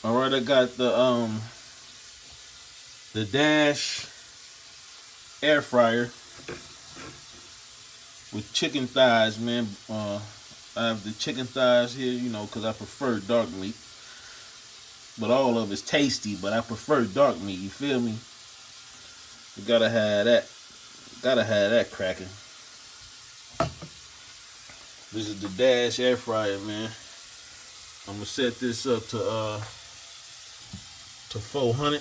All right, I got the Dash air fryer with chicken thighs, man. I have the chicken thighs here, you know, because I prefer dark meat. But all of it's tasty, but I prefer dark meat. You feel me? You gotta have that. Gotta have that cracking. This is the Dash air fryer, man. I'm gonna set this up to 400.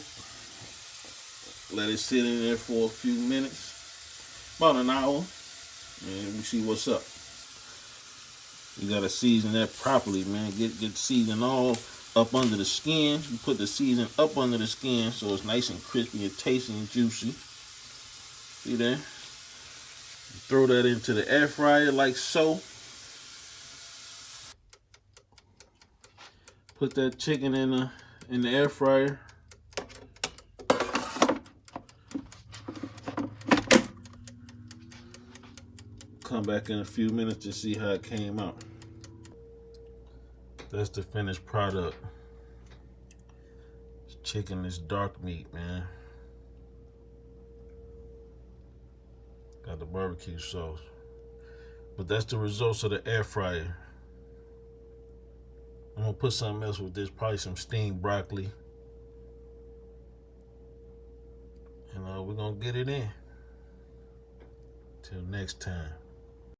Let it sit in there for a few minutes, about an hour, and we see what's up. You gotta season that properly, man. Get season all up under the skin. You put the season up under the skin so it's nice and crispy and tasty and juicy. See there? Throw that into the air fryer like so. Put that chicken in the air fryer. Come back in a few minutes to see how it came out. That's the finished product. This chicken is dark meat, man. Got the barbecue sauce. But that's the results of the air fryer. I'm gonna put something else with this, probably some steamed broccoli. And we're gonna get it in. Till next time.